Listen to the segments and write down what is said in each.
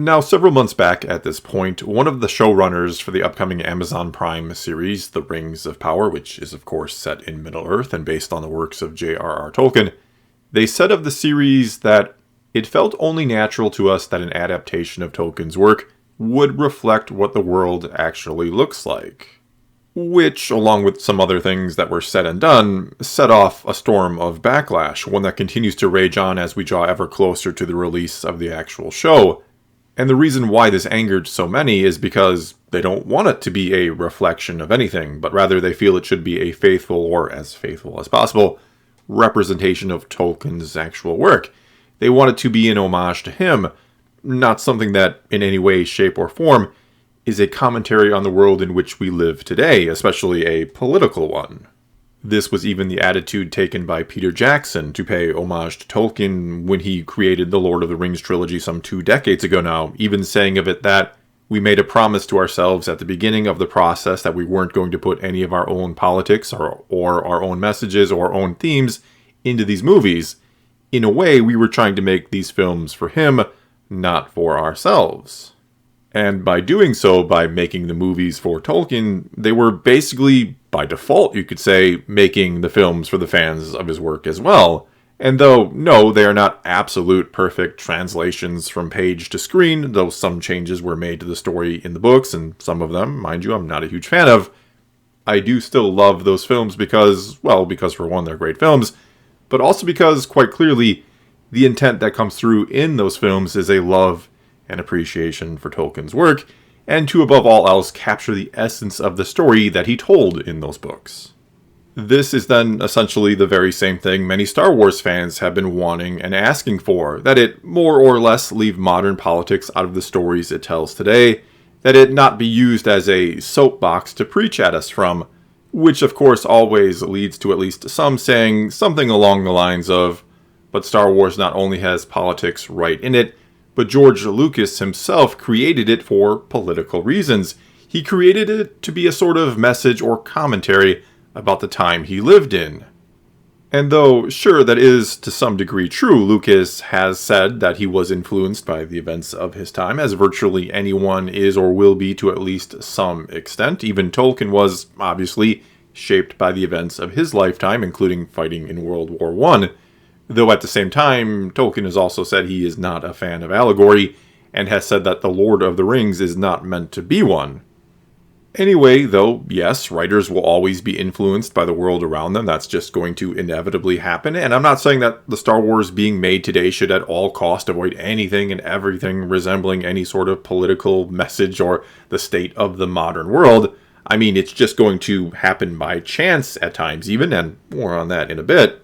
Now, several months back at this point, one of the showrunners for the upcoming Amazon Prime series, The Rings of Power, which is of course set in Middle-earth and based on the works of J.R.R. Tolkien, they said of the series that it felt only natural to us that an adaptation of Tolkien's work would reflect what the world actually looks like. Which, along with some other things that were said and done, set off a storm of backlash, one that continues to rage on as we draw ever closer to the release of the actual show. And the reason why this angered so many is because they don't want it to be a reflection of anything, but rather they feel it should be a faithful, or as faithful as possible, representation of Tolkien's actual work. They want it to be an homage to him, not something that, in any way, shape, or form, is a commentary on the world in which we live today, especially a political one. This was even the attitude taken by Peter Jackson to pay homage to Tolkien when he created the Lord of the Rings trilogy some 2 decades ago now, even saying of it that we made a promise to ourselves at the beginning of the process that we weren't going to put any of our own politics or our own messages or our own themes into these movies. In a way, we were trying to make these films for him, not for ourselves. And by doing so, by making the movies for Tolkien, they were basically, by default, you could say, making the films for the fans of his work as well. And though, no, they are not absolute perfect translations from page to screen, though some changes were made to the story in the books, and some of them, mind you, I'm not a huge fan of, I do still love those films because for one, they're great films, but also because, quite clearly, the intent that comes through in those films is a love and appreciation for Tolkien's work, and to above all else capture the essence of the story that he told in those books. This is then essentially the very same thing many Star Wars fans have been wanting and asking for, that it more or less leave modern politics out of the stories it tells today, that it not be used as a soapbox to preach at us from, which of course always leads to at least some saying something along the lines of, but Star Wars not only has politics right in it, but George Lucas himself created it for political reasons. He created it to be a sort of message or commentary about the time he lived in. And though, sure, that is to some degree true, Lucas has said that he was influenced by the events of his time, as virtually anyone is or will be to at least some extent. Even Tolkien was, obviously, shaped by the events of his lifetime, including fighting in World War I. Though at the same time, Tolkien has also said he is not a fan of allegory, and has said that The Lord of the Rings is not meant to be one. Anyway, though, yes, writers will always be influenced by the world around them. That's just going to inevitably happen. And I'm not saying that the Star Wars being made today should at all cost avoid anything and everything resembling any sort of political message or the state of the modern world. I mean, it's just going to happen by chance at times even, and more on that in a bit.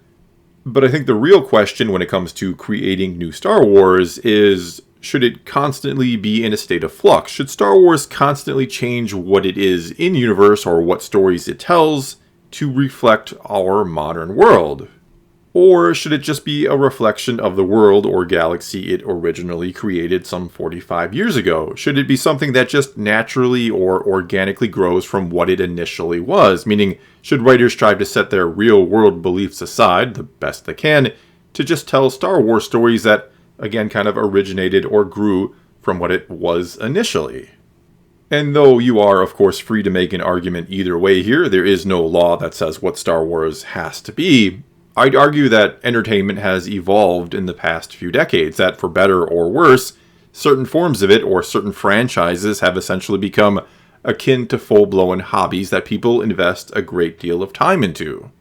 But I think the real question when it comes to creating new Star Wars is, should it constantly be in a state of flux? Should Star Wars constantly change what it is in-universe or what stories it tells to reflect our modern world? Or should it just be a reflection of the world or galaxy it originally created some 45 years ago? Should it be something that just naturally or organically grows from what it initially was? Meaning, should writers strive to set their real-world beliefs aside, the best they can, to just tell Star Wars stories that, again, kind of originated or grew from what it was initially? And though you are, of course, free to make an argument either way here, there is no law that says what Star Wars has to be, I'd argue that entertainment has evolved in the past few decades, that for better or worse, certain forms of it or certain franchises have essentially become akin to full-blown hobbies that people invest a great deal of time into.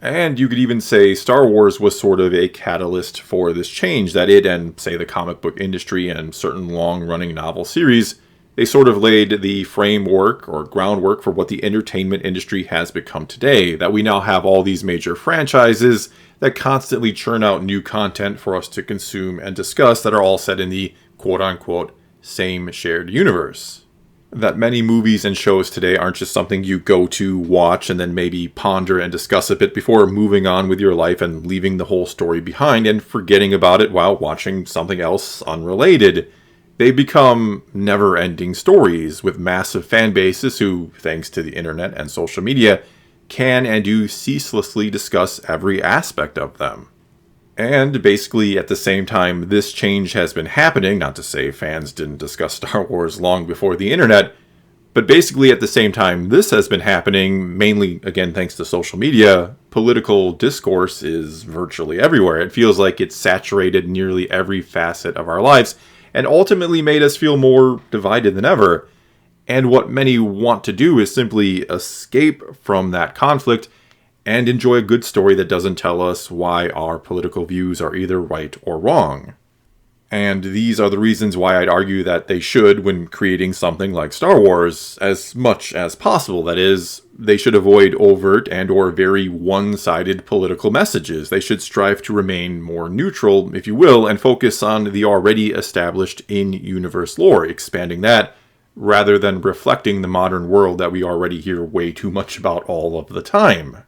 And you could even say Star Wars was sort of a catalyst for this change, that it and, say, the comic book industry and certain long-running novel series, they sort of laid the framework or groundwork for what the entertainment industry has become today, that we now have all these major franchises that constantly churn out new content for us to consume and discuss that are all set in the quote-unquote same shared universe. That many movies and shows today aren't just something you go to watch and then maybe ponder and discuss a bit before moving on with your life and leaving the whole story behind and forgetting about it while watching something else unrelated. They become never-ending stories with massive fan bases who, thanks to the internet and social media, can and do ceaselessly discuss every aspect of them. And basically at the same time this change has been happening, not to say fans didn't discuss Star Wars long before the internet, but basically at the same time this has been happening, mainly again thanks to social media, political discourse is virtually everywhere. It feels like it's saturated nearly every facet of our lives and ultimately made us feel more divided than ever. And what many want to do is simply escape from that conflict and enjoy a good story that doesn't tell us why our political views are either right or wrong. And these are the reasons why I'd argue that they should, when creating something like Star Wars, as much as possible. That is, they should avoid overt and or very one-sided political messages. They should strive to remain more neutral, if you will, and focus on the already established in-universe lore, expanding that, rather than reflecting the modern world that we already hear way too much about all of the time.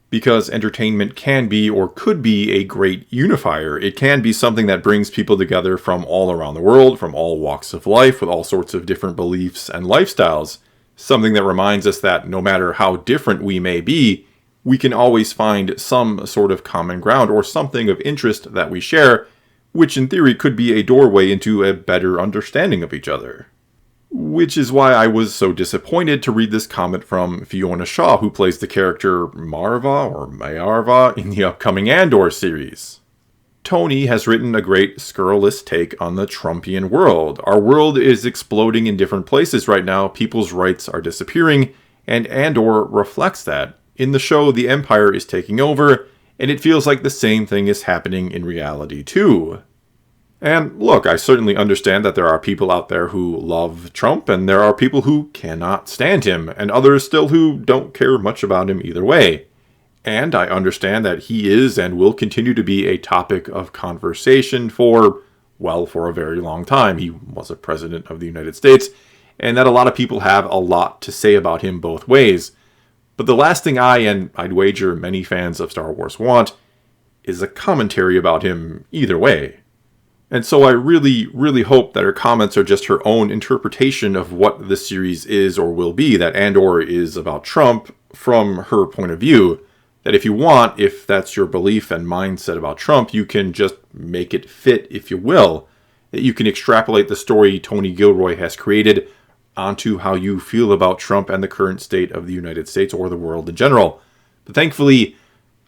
Because entertainment can be or could be a great unifier. It can be something that brings people together from all around the world, from all walks of life, with all sorts of different beliefs and lifestyles. Something that reminds us that no matter how different we may be, we can always find some sort of common ground or something of interest that we share, which in theory could be a doorway into a better understanding of each other. Which is why I was so disappointed to read this comment from Fiona Shaw, who plays the character Marva or Mayarva in the upcoming Andor series. Tony has written a great scurrilous take on the Trumpian world. Our world is exploding in different places right now, people's rights are disappearing, and Andor reflects that. In the show, the Empire is taking over, and it feels like the same thing is happening in reality too. And look, I certainly understand that there are people out there who love Trump, and there are people who cannot stand him, and others still who don't care much about him either way. And I understand that he is and will continue to be a topic of conversation for a very long time. He was a president of the United States, and that a lot of people have a lot to say about him both ways. But the last thing I'd wager many fans of Star Wars want, is a commentary about him either way. And so I really, really hope that her comments are just her own interpretation of what the series is or will be, that Andor is about Trump from her point of view. That if that's your belief and mindset about Trump, you can just make it fit, if you will. That you can extrapolate the story Tony Gilroy has created onto how you feel about Trump and the current state of the United States or the world in general. But thankfully,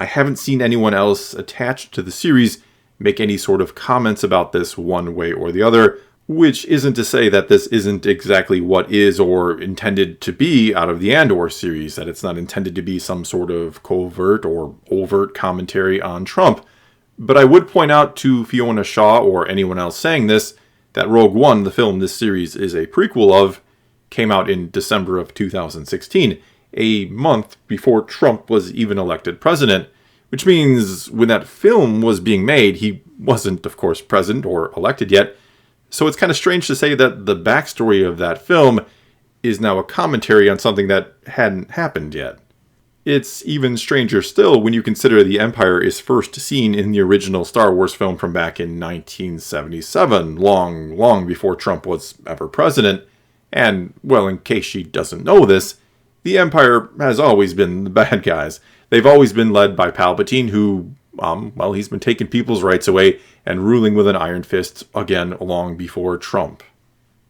I haven't seen anyone else attached to the series make any sort of comments about this one way or the other, which isn't to say that this isn't exactly what is or intended to be out of the Andor series, that it's not intended to be some sort of covert or overt commentary on Trump. But I would point out to Fiona Shaw or anyone else saying this, that Rogue One, the film this series is a prequel of, came out in December of 2016, a month before Trump was even elected president. Which means when that film was being made, he wasn't, of course, president or elected yet. So it's kind of strange to say that the backstory of that film is now a commentary on something that hadn't happened yet. It's even stranger still when you consider the Empire is first seen in the original Star Wars film from back in 1977, long before Trump was ever president. And, well, in case she doesn't know this, the Empire has always been the bad guys. They've always been led by Palpatine, who, he's been taking people's rights away and ruling with an iron fist again long before Trump.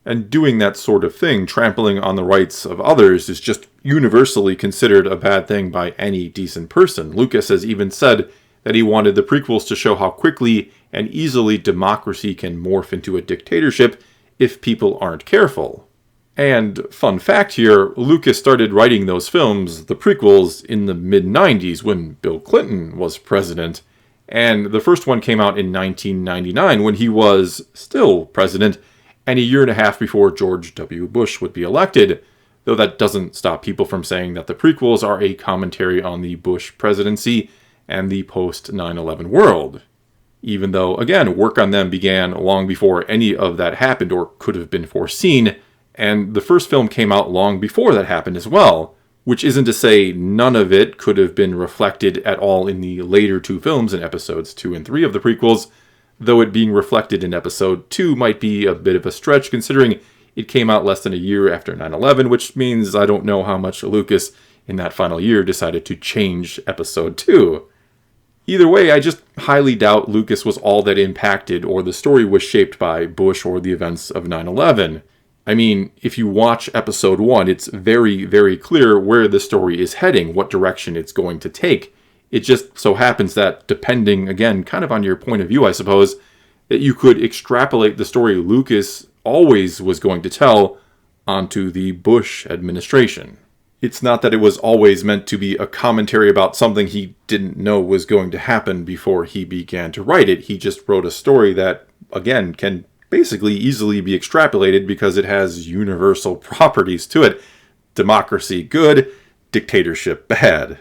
And doing that sort of thing, trampling on the rights of others, is just universally considered a bad thing by any decent person. Lucas has even said that he wanted the prequels to show how quickly and easily democracy can morph into a dictatorship if people aren't careful. And fun fact here, Lucas started writing those films, the prequels, in the mid-90s when Bill Clinton was president. And the first one came out in 1999 when he was still president, and a year and a half before George W. Bush would be elected. Though that doesn't stop people from saying that the prequels are a commentary on the Bush presidency and the post-9/11 world. Even though, again, work on them began long before any of that happened or could have been foreseen. And the first film came out long before that happened as well, which isn't to say none of it could have been reflected at all in the later two films in episodes 2 and 3 of the prequels, though it being reflected in episode 2 might be a bit of a stretch considering it came out less than a year after 9/11, which means I don't know how much Lucas in that final year decided to change episode 2. Either way, I just highly doubt Lucas was all that impacted or the story was shaped by Bush or the events of 9/11. I mean, if you watch episode 1, it's very, very clear where the story is heading, what direction it's going to take. It just so happens that, depending, again, kind of on your point of view, I suppose, that you could extrapolate the story Lucas always was going to tell onto the Bush administration. It's not that it was always meant to be a commentary about something he didn't know was going to happen before he began to write it. He just wrote a story that, again, can basically easily be extrapolated because it has universal properties to it. Democracy good, dictatorship bad.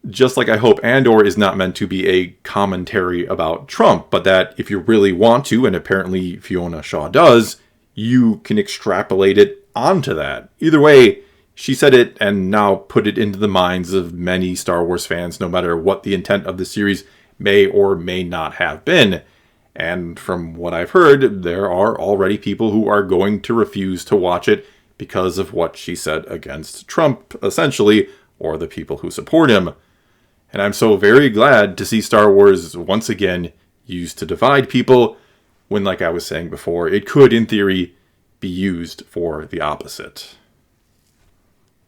Just like I hope Andor is not meant to be a commentary about Trump, but that if you really want to, and apparently Fiona Shaw does, you can extrapolate it onto that. Either way, she said it and now put it into the minds of many Star Wars fans, no matter what the intent of the series may or may not have been. And from what I've heard, there are already people who are going to refuse to watch it because of what she said against Trump, essentially, or the people who support him. And I'm so very glad to see Star Wars once again used to divide people, when, like I was saying before, it could, in theory, be used for the opposite.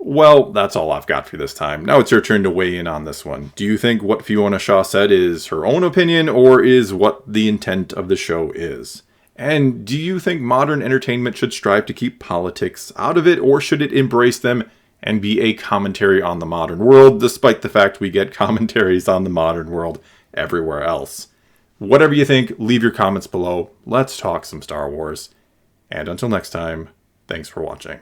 Well, that's all I've got for this time. Now it's your turn to weigh in on this one. Do you think what Fiona Shaw said is her own opinion, or is what the intent of the show is? And do you think modern entertainment should strive to keep politics out of it, or should it embrace them and be a commentary on the modern world, despite the fact we get commentaries on the modern world everywhere else? Whatever you think, leave your comments below. Let's talk some Star Wars. And until next time, thanks for watching.